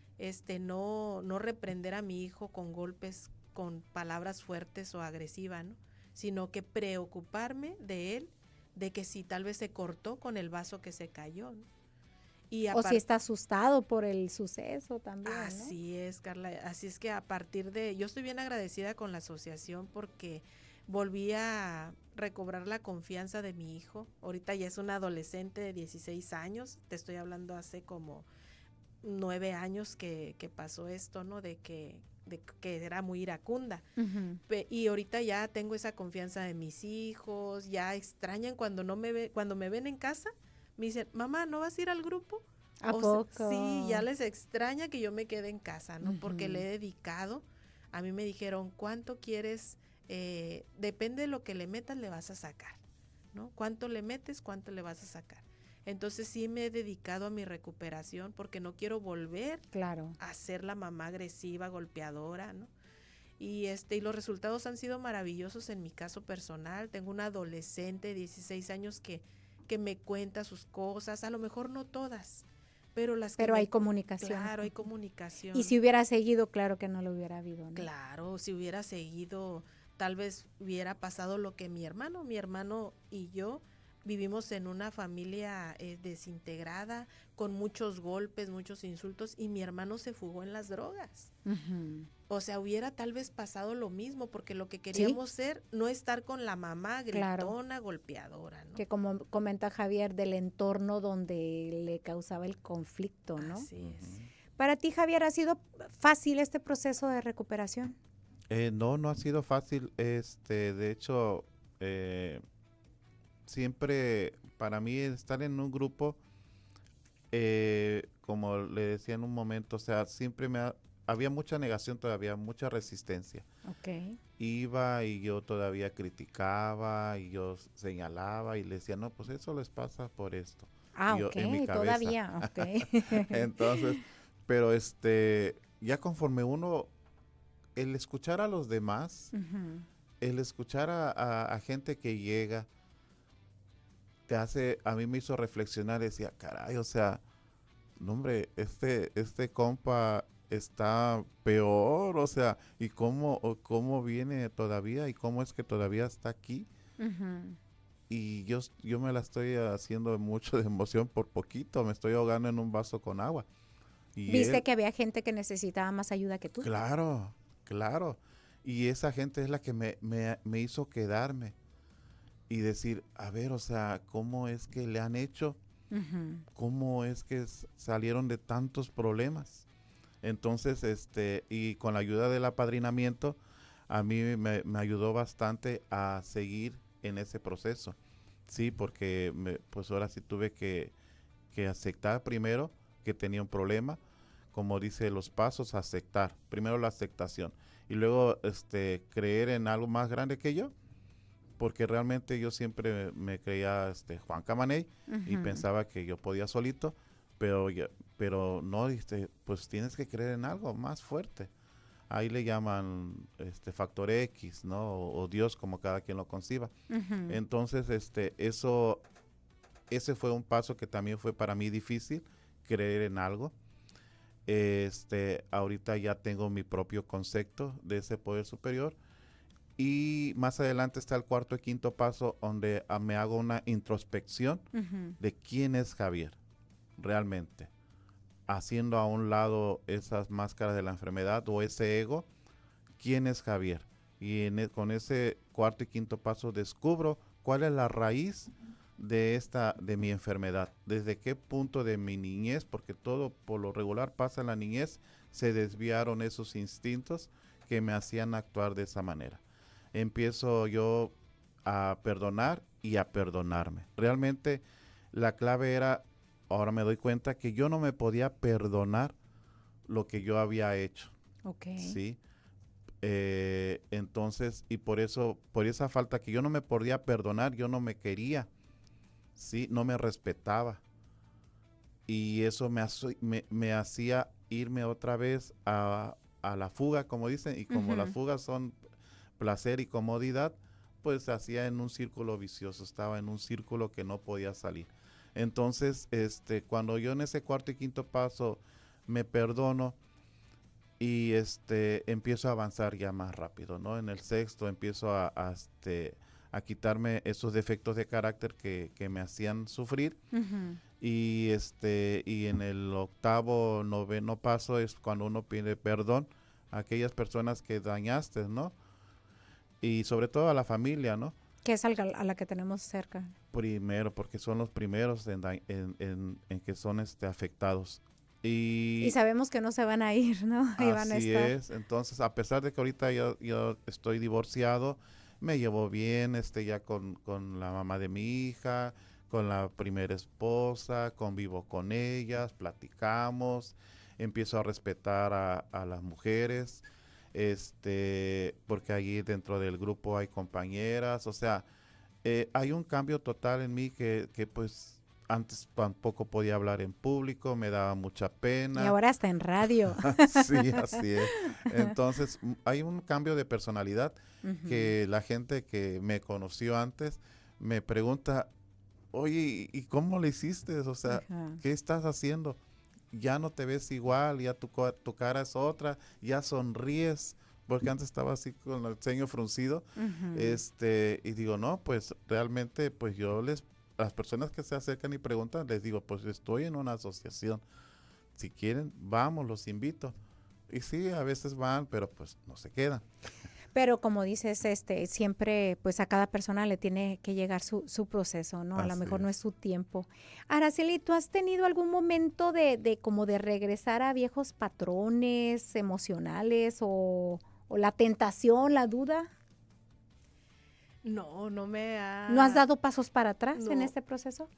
No reprender a mi hijo con golpes, con palabras fuertes o agresivas, ¿no? Sino que preocuparme de él de que si tal vez se cortó con el vaso que se cayó, ¿no? Y O si está asustado por el suceso también, ¿no? Así es, Carla. Así es que a partir de, yo estoy bien agradecida con la asociación porque volví a recobrar la confianza de mi hijo. Ahorita ya es un adolescente de 16 años, te estoy hablando hace como 9 años que pasó esto, ¿no? De que era muy iracunda. Ujú. Y ahorita ya tengo esa confianza de mis hijos, ya extrañan cuando cuando me ven en casa, me dicen, mamá, ¿no vas a ir al grupo? ¿A O poco? sí, ya les extraña que yo me quede en casa, ¿no? Porque Ujú. le he dedicado. A mí me dijeron, ¿cuánto quieres? Depende de lo que le metas, le vas a sacar, ¿no? ¿Cuánto le metes, cuánto le vas a sacar? Entonces sí me he dedicado a mi recuperación porque no quiero volver Claro. a ser la mamá agresiva, golpeadora, ¿no? Y los resultados han sido maravillosos en mi caso personal. Tengo una adolescente de 16 años que me cuenta sus cosas, a lo mejor no todas, pero las que Pero hay comunicación. Claro, hay comunicación. Y si hubiera seguido, claro que no lo hubiera habido, ¿no? Claro, si hubiera seguido, tal vez hubiera pasado lo que mi hermano y yo vivimos en una familia desintegrada, con muchos golpes, muchos insultos, y mi hermano se fugó en las drogas. Ujú. O sea, hubiera tal vez pasado lo mismo, porque lo que queríamos ser, no estar con la mamá gritona, golpeadora, ¿no? Que como comenta Javier, del entorno donde le causaba el conflicto, ¿no? Así es. Para ti, Javier, ¿ha sido fácil este proceso de recuperación? No, no ha sido fácil. De hecho, siempre para mí estar en un grupo, como le decía en un momento, o sea, había mucha negación todavía, mucha resistencia. Ok. Iba y yo todavía criticaba y yo señalaba y le decía, no, pues eso les pasa por esto. Ah, Y yo ok, en mi cabeza. todavía, ok. Entonces, pero ya conforme uno, el escuchar a los demás, Ujú. el escuchar a gente que llega, a mí me hizo reflexionar, decía, caray, o sea, no hombre, este compa está peor, o sea, y cómo viene todavía y cómo es que todavía está aquí. Ujú. Y yo me la estoy haciendo mucho de emoción por poquito, me estoy ahogando en un vaso con agua. Y Viste que había gente que necesitaba más ayuda que tú. claro, claro. Y esa gente es la que me hizo quedarme y decir, a ver, o sea, ¿cómo es que le han hecho? Ujú. ¿Cómo es que salieron de tantos problemas? Entonces, y con la ayuda del apadrinamiento, a mí me ayudó bastante a seguir en ese proceso. Sí, porque pues ahora sí tuve que aceptar primero que tenía un problema, como dice los pasos, aceptar. Primero la aceptación y luego creer en algo más grande que yo, porque realmente yo siempre me creía Juan Camaney y Ujú. pensaba que yo podía solito, pero no, pues tienes que creer en algo más fuerte. Ahí le llaman factor X, ¿no? O Dios, como cada quien lo conciba. Ujú. Entonces, ese fue un paso que también fue para mí difícil, creer en algo. Ahorita ya tengo mi propio concepto de ese poder superior. Y más adelante está el cuarto y quinto paso, donde me hago una introspección Ujú. de quién es Javier realmente, haciendo a un lado esas máscaras de la enfermedad o ese ego. ¿Quién es Javier? Y con ese cuarto y quinto paso descubro cuál es la raíz de mi enfermedad, desde qué punto de mi niñez, porque todo por lo regular pasa en la niñez, se desviaron esos instintos que me hacían actuar de esa manera. Empiezo yo a perdonar y a perdonarme. Realmente la clave era, ahora me doy cuenta que yo no me podía perdonar lo que yo había hecho, Ok. ¿sí? Entonces, y por esa falta que yo no me podía perdonar, yo no me quería, ¿sí? No me respetaba. Y eso me hacía irme otra vez a la fuga, como dicen, y como las Ujú. fugas son placer y comodidad, pues se hacía en un círculo vicioso, estaba en un círculo que no podía salir. Entonces, cuando yo en ese cuarto y quinto paso me perdono y empiezo a avanzar ya más rápido, ¿no? En el sexto empiezo a a quitarme esos defectos de carácter que me hacían sufrir. Ujú. Y y en el octavo, noveno paso es cuando uno pide perdón a aquellas personas que dañaste, ¿no? Y sobre todo a la familia, ¿no? Que es a la que tenemos cerca. Primero, porque son los primeros en que son afectados. Y sabemos que no se van a ir, ¿no? Ahí van a así estar. es. Entonces, a pesar de que ahorita yo estoy divorciado, me llevo bien ya con la mamá de mi hija, con la primera esposa, convivo con ellas, platicamos, empiezo a respetar a las mujeres, porque allí dentro del grupo hay compañeras, o sea, hay un cambio total en mí que pues antes tampoco podía hablar en público, me daba mucha Y pena. ahora está en radio. Sí, así es. Entonces, hay un cambio de personalidad Ujú. que la gente que me conoció antes me pregunta, oye, ¿y cómo le hiciste? O sea, Ajá. ¿qué estás haciendo? Ya no te ves igual, ya tu cara es otra, ya sonríes, porque antes estaba así con el ceño fruncido. Ujú. Y digo, no, pues realmente, pues las personas que se acercan y preguntan, les digo, pues estoy en una asociación. Si quieren, vamos, los invito. Y sí, a veces van, pero pues no se quedan. Pero como dices, siempre, pues a cada persona le tiene que llegar su proceso, ¿no? A lo Así mejor no es es. su tiempo. Araceli, ¿tú has tenido algún momento de como de regresar a viejos patrones emocionales o la tentación, la duda? No, no me ¿No has ha... dado pasos para atrás en No, este proceso?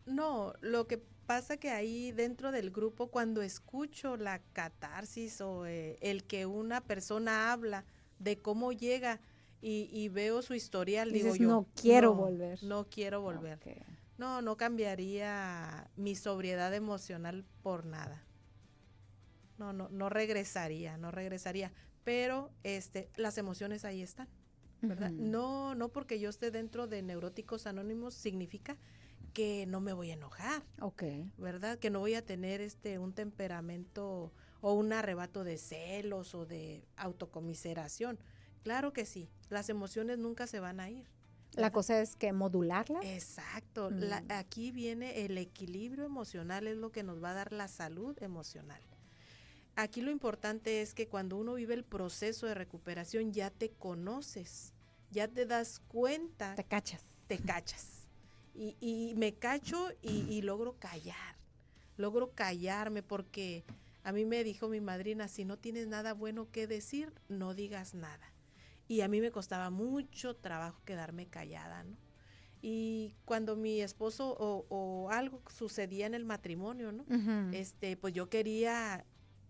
no, lo que pasa que ahí dentro del grupo, cuando escucho la catarsis o el que una persona habla de cómo llega y veo su historial, digo Dices, yo, no quiero volver. no quiero volver. Ok. No, no cambiaría mi sobriedad emocional por nada. No, no, no regresaría, no regresaría. Pero las emociones ahí están, ¿verdad? Ujú. No, no porque yo esté dentro de Neuróticos Anónimos significa que no me voy a enojar, Ok. ¿verdad? Que no voy a tener un temperamento o un arrebato de celos o de autocomiseración. Claro que sí, las emociones nunca se van a ir. La ¿verdad? cosa es que modularlas. Exacto, Mm. aquí viene el equilibrio emocional, es lo que nos va a dar la salud emocional. Aquí lo importante es que cuando uno vive el proceso de recuperación ya te conoces, ya te das cuenta, Te cachas. te cachas. Y me cacho y logro callarme porque a mí me dijo mi madrina, si no tienes nada bueno que decir, no digas nada. Y a mí me costaba mucho trabajo quedarme callada, ¿no? Y cuando mi esposo o algo sucedía en el matrimonio, ¿no? Ujú. Pues yo quería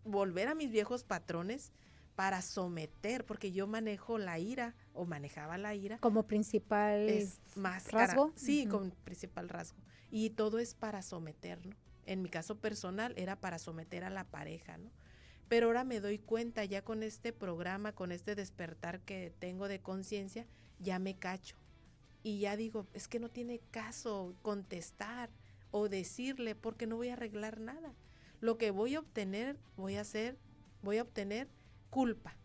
volver a mis viejos patrones para someter, porque yo manejo la ira o manejaba la ira. Como principal Es más rasgo. sí, Ujú. con principal rasgo. Y todo es para someter, ¿no? En mi caso personal era para someter a la pareja, ¿no? Pero ahora me doy cuenta ya con este programa, con este despertar que tengo de conciencia, ya me cacho. Y ya digo, es que no tiene caso contestar o decirle porque no voy a arreglar nada. Lo que voy a obtener, voy a obtener culpa.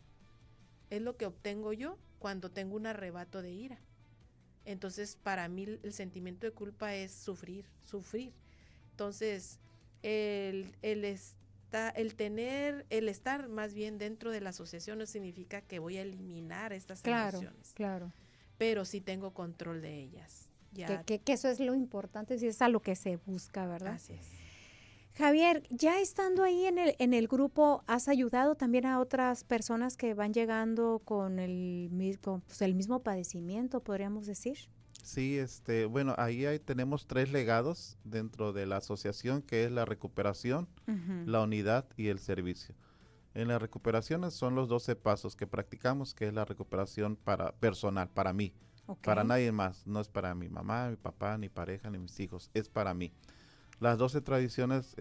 Es lo que obtengo yo cuando tengo un arrebato de ira. Entonces, para mí el sentimiento de culpa es sufrir. Entonces, el estar más bien dentro de la asociación no significa que voy a eliminar estas Claro, emociones, claro. pero sí tengo control de ellas. Ya, Que eso es lo importante, si es a lo que se busca, ¿verdad? así es. Javier, ya estando ahí en el grupo, ¿has ayudado también a otras personas que van llegando con pues, el mismo padecimiento, podríamos decir? Sí, bueno, tenemos 3 legados dentro de la asociación, que es la recuperación, Ujú. la unidad y el servicio. En la recuperación son los 12 pasos que practicamos, que es la recuperación personal, para mí, Ok. para nadie más. No es para mi mamá, mi papá, ni pareja, ni mis hijos, es para mí. Las 12 tradiciones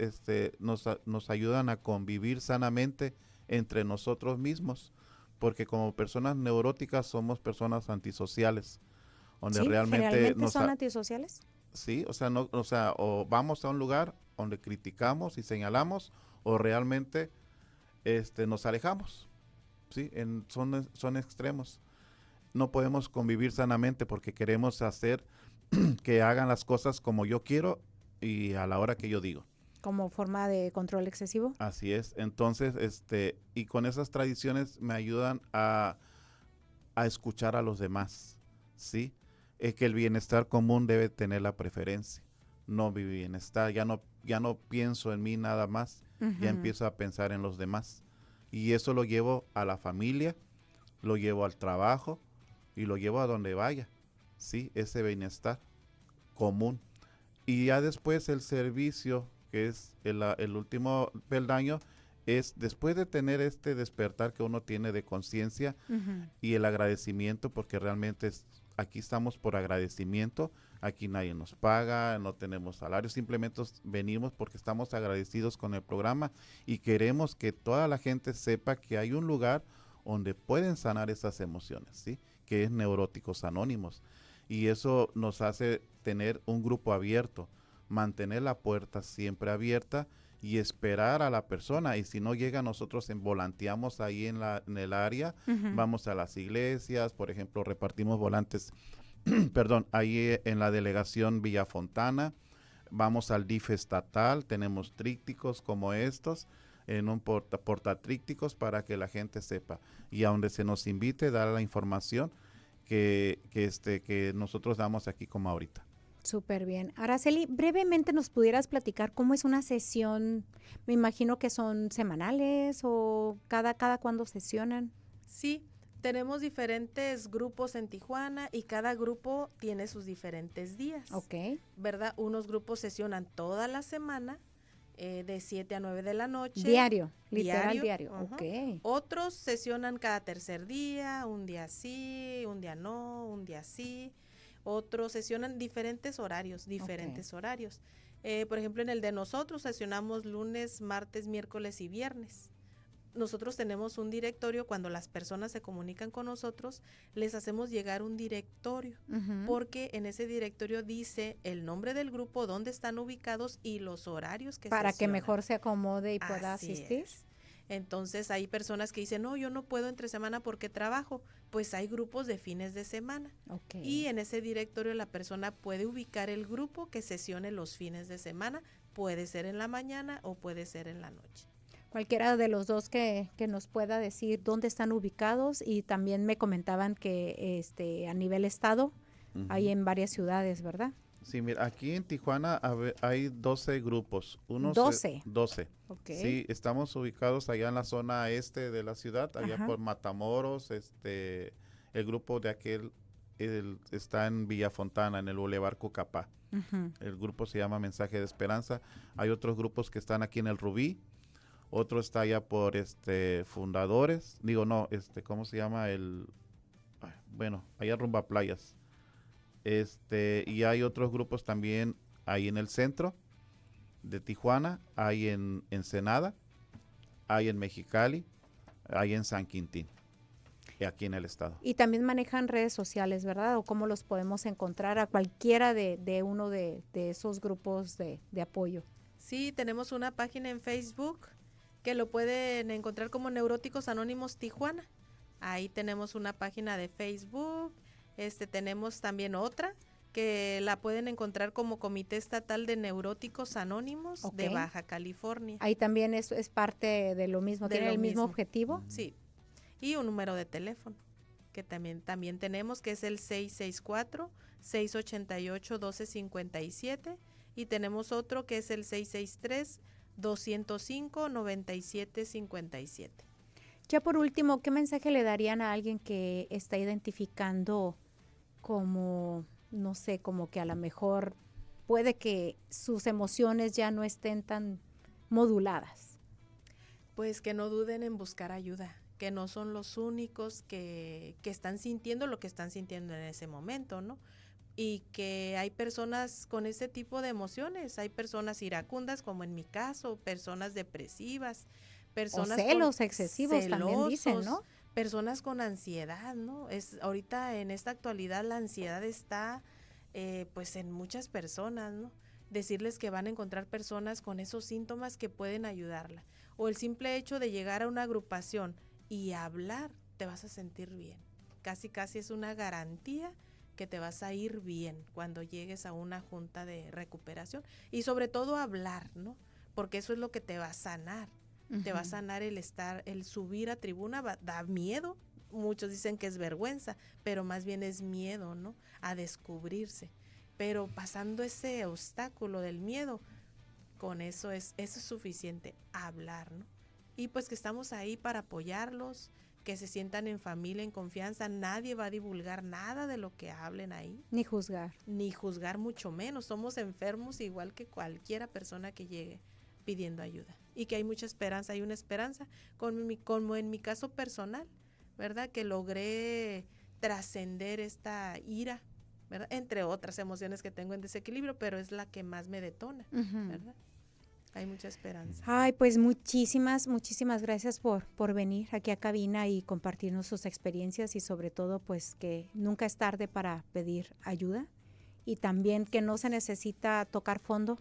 nos ayudan a convivir sanamente entre nosotros mismos, porque como personas neuróticas somos personas antisociales, donde Sí, realmente generalmente son antisociales. sí, o sea, no, o sea, o vamos a un lugar donde criticamos y señalamos, o realmente nos alejamos, ¿sí? Son extremos. no podemos convivir sanamente porque queremos hacer que hagan las cosas como yo quiero y a la hora que yo digo. Como forma de control excesivo. Así es. Entonces, y con esas tradiciones me ayudan a escuchar a los demás, ¿sí? Es que el bienestar común debe tener la preferencia, no mi bienestar. Ya no pienso en mí nada más, ya empiezo a pensar en los demás. Y eso lo llevo a la familia, lo llevo al trabajo y lo llevo a donde vaya, ¿sí? Ese bienestar común. Y ya después el servicio, que es el último peldaño, es después de tener este despertar que uno tiene de conciencia y el agradecimiento, porque realmente aquí estamos por agradecimiento, aquí nadie nos paga, no tenemos salario, simplemente venimos porque estamos agradecidos con el programa y queremos que toda la gente sepa que hay un lugar donde pueden sanar esas emociones, ¿sí? Que es Neuróticos Anónimos. Y eso nos hace tener un grupo abierto, mantener la puerta siempre abierta y esperar a la persona. Y si no llega, nosotros volanteamos ahí en el área, vamos a las iglesias, por ejemplo, repartimos volantes, perdón, ahí en la delegación Villafontana, vamos al DIF estatal, tenemos trípticos como estos, en un portatrípticos para que la gente sepa. Y a donde se nos invite, dar la información que nosotros damos aquí como ahorita. Súper bien. Araceli, brevemente nos pudieras platicar cómo es una sesión. Me imagino que son semanales o cada cuándo sesionan. Sí, tenemos diferentes grupos en Tijuana y cada grupo tiene sus diferentes días. Ok. ¿Verdad? Unos grupos sesionan toda la semana, de 7 a 9 de la noche. Diario, literal diario. Uh-huh. Ok. Otros sesionan cada tercer día, un día sí, un día no, un día sí. Otros sesionan diferentes horarios. Por ejemplo, en el de nosotros sesionamos lunes, martes, miércoles y viernes. Nosotros tenemos un directorio. Cuando las personas se comunican con nosotros, les hacemos llegar un directorio, porque en ese directorio dice el nombre del grupo, dónde están ubicados y los horarios que para sesionan. que mejor se acomode y pueda Así asistir. es. Entonces hay personas que dicen, no, yo no puedo entre semana porque trabajo. Pues hay grupos de fines de semana. Okay. Y en ese directorio la persona puede ubicar el grupo que sesione los fines de semana. Puede ser en la mañana o puede ser en la noche. Cualquiera de los dos que nos pueda decir dónde están ubicados. Y también me comentaban que a nivel estado hay en varias ciudades, ¿verdad? Sí, mira, aquí en Tijuana hay 12 grupos. 12. 12. Okay. Sí, estamos ubicados allá en la zona este de la ciudad, allá por Matamoros. El grupo de aquel está en Villafontana, en el Boulevard Cucapá. El grupo se llama Mensaje de Esperanza. Hay otros grupos que están aquí en el Rubí. Otro está allá por Fundadores. ¿Cómo se llama? Allá rumbo a Playas. Y hay otros grupos también ahí en el centro de Tijuana, hay en Ensenada, hay en Mexicali, hay en San Quintín, y aquí en el estado. Y también manejan redes sociales, ¿verdad? ¿O cómo los podemos encontrar a cualquiera de uno de esos grupos de apoyo? Sí, tenemos una página en Facebook que lo pueden encontrar como Neuróticos Anónimos Tijuana. Ahí tenemos una página de Facebook. Tenemos también otra que la pueden encontrar como Comité Estatal de Neuróticos Anónimos de Baja California. Ahí también es parte de lo mismo, ¿tiene el mismo objetivo? Sí, y un número de teléfono que también tenemos, que es el 664-688-1257, y tenemos otro que es el 663-205-9757. Ya por último, ¿qué mensaje le darían a alguien que está identificando como, no sé, como que a lo mejor puede que sus emociones ya no estén tan moduladas? Pues que no duden en buscar ayuda, que no son los únicos que están sintiendo lo que están sintiendo en ese momento, ¿no? Y que hay personas con ese tipo de emociones, hay personas iracundas, como en mi caso, personas depresivas, personas o celos excesivos también dicen, ¿no? Personas con ansiedad, ¿no? Ahorita en esta actualidad la ansiedad está pues en muchas personas, ¿no? Decirles que van a encontrar personas con esos síntomas que pueden ayudarla. O el simple hecho de llegar a una agrupación y hablar, te vas a sentir bien. casi es una garantía que te vas a ir bien cuando llegues a una junta de recuperación. Y sobre todo hablar, ¿no? Porque eso es lo que te va a sanar. Te va a sanar el subir a tribuna, da miedo. Muchos dicen que es vergüenza, pero más bien es miedo, ¿no? A descubrirse. Pero pasando ese obstáculo del miedo, con eso es suficiente, hablar, ¿no? Y pues que estamos ahí para apoyarlos, que se sientan en familia, en confianza. Nadie va a divulgar nada de lo que hablen ahí. Ni juzgar. Ni juzgar, mucho menos. Somos enfermos igual que cualquiera persona que llegue pidiendo ayuda. Y que hay mucha esperanza, hay una esperanza, como en mi caso personal, ¿verdad? Que logré trascender esta ira, ¿verdad? Entre otras emociones que tengo en desequilibrio, pero es la que más me detona, ¿verdad? Hay mucha esperanza. Ay, pues muchísimas gracias por venir aquí a cabina y compartirnos sus experiencias y sobre todo pues que nunca es tarde para pedir ayuda y también que no se necesita tocar fondo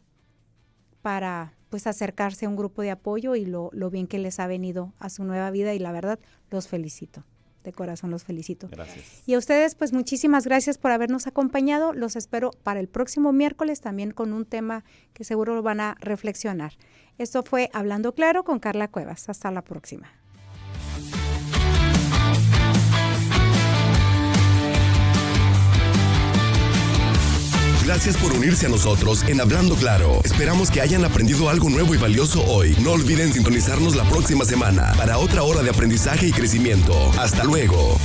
para pues acercarse a un grupo de apoyo y lo bien que les ha venido a su nueva vida y la verdad los felicito. De corazón los felicito. Gracias. Y a ustedes, pues muchísimas gracias por habernos acompañado. Los espero para el próximo miércoles también con un tema que seguro van a reflexionar. Esto fue Hablando Claro con Carla Cuevas. Hasta la próxima. Gracias por unirse a nosotros en Hablando Claro. Esperamos que hayan aprendido algo nuevo y valioso hoy. No olviden sintonizarnos la próxima semana para otra hora de aprendizaje y crecimiento. Hasta luego.